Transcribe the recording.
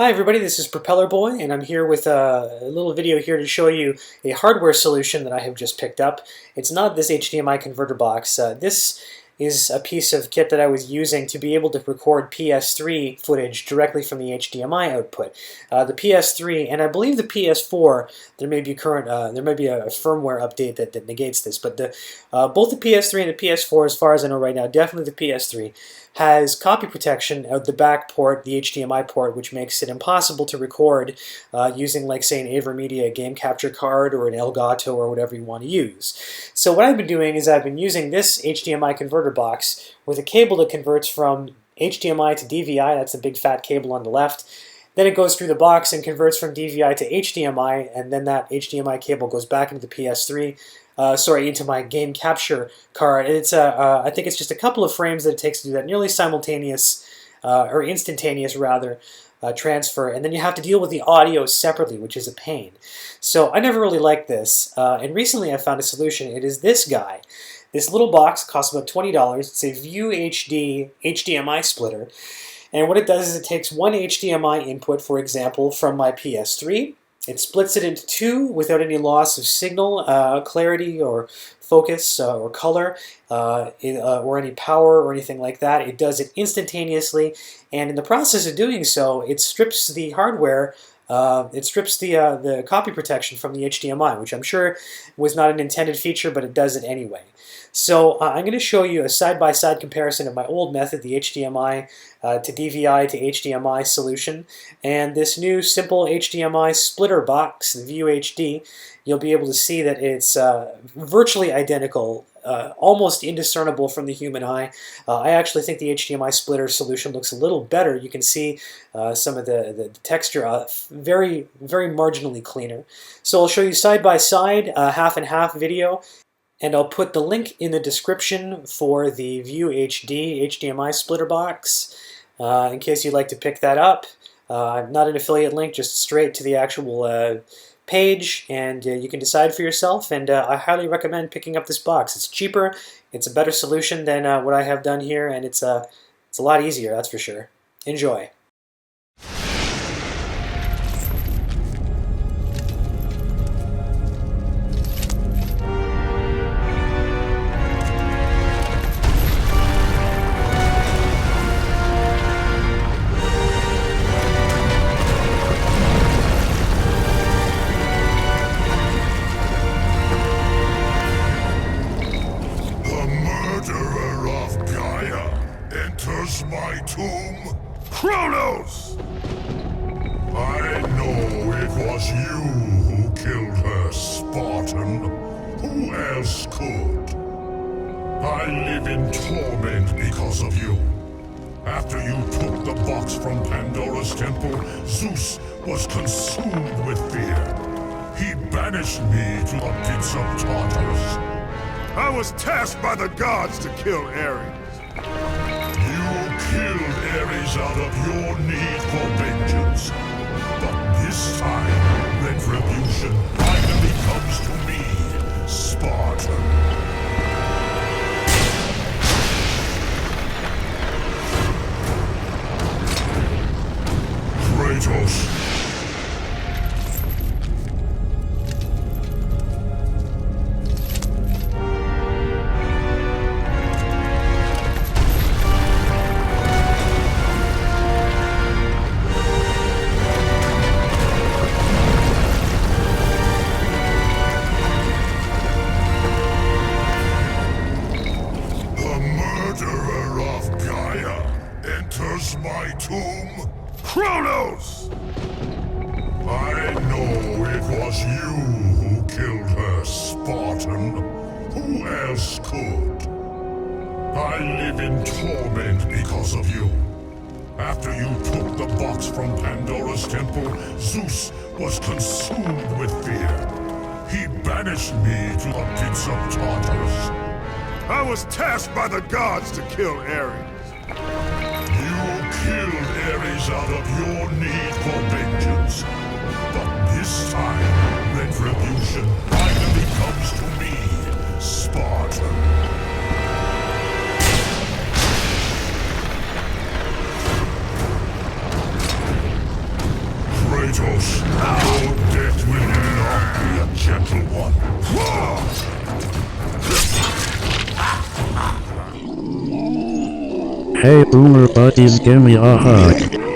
Hi everybody, this is Propeller Boy, and I'm here with a little video here to show you a hardware solution that I have just picked up. It's not this HDMI converter box. This is a piece of kit that I was using to be able to record PS3 footage directly from the HDMI output. The PS3 and I believe the PS4, there may be a firmware update that negates this, but both the PS3 and the PS4, as far as I know right now, definitely the PS3, has copy protection out the back port, the HDMI port, which makes it impossible to record using, like, say, an AverMedia game capture card or an Elgato or whatever you want to use. So what I've been doing is I've been using this HDMI converter box with a cable that converts from HDMI to DVI. That's the big fat cable on the left. Then it goes through the box and converts from DVI to HDMI, and then that HDMI cable goes back into the PS3. Into my game capture card. And it's I think it's just a couple of frames that it takes to do that, nearly simultaneous, or instantaneous rather, transfer. And then you have to deal with the audio separately, which is a pain. So I never really liked this, and recently I found a solution. It is this guy. This little box costs about $20. It's a ViewHD HDMI splitter. And what it does is it takes one HDMI input, for example, from my PS3. It splits it into two without any loss of signal, clarity, or focus, or color, or any power or anything like that. It does it instantaneously, and in the process of doing so, it strips the hardware, it strips the copy protection from the HDMI, which I'm sure was not an intended feature, but it does it anyway. So I'm going to show you a side-by-side comparison of my old method, the HDMI to DVI to HDMI solution, and this new simple HDMI splitter box, the ViewHD. You'll be able to see that it's virtually identical, almost indiscernible from the human eye. I actually think the HDMI splitter solution looks a little better. You can see some of the texture very, very marginally cleaner. So I'll show you side-by-side, half and half video. And I'll put the link in the description for the ViewHD HDMI splitter box in case you'd like to pick that up. Not an affiliate link, just straight to the actual page, and you can decide for yourself, and I highly recommend picking up this box. It's cheaper, it's a better solution than what I have done here, and it's a lot easier, that's for sure. Enjoy. My tomb, Kronos! I know it was you who killed her, Spartan. Who else could? I live in torment because of you. After you took the box from Pandora's temple, Zeus was consumed with fear. He banished me to the pits of Tartarus. I was tasked by the gods to kill Ares. Killed Ares out of your need for vengeance. But this time, retribution finally comes to me, Spartan. Kratos. My tomb, Kronos! I know it was you who killed her, Spartan. Who else could? I live in torment because of you. After you took the box from Pandora's temple, Zeus was consumed with fear. He banished me to the pits of Tartarus. I was tasked by the gods to kill Ares. Killed Ares out of your need for vengeance. But this time, retribution finally comes to me, Spartan. Hey boomer buddies, give me a hug.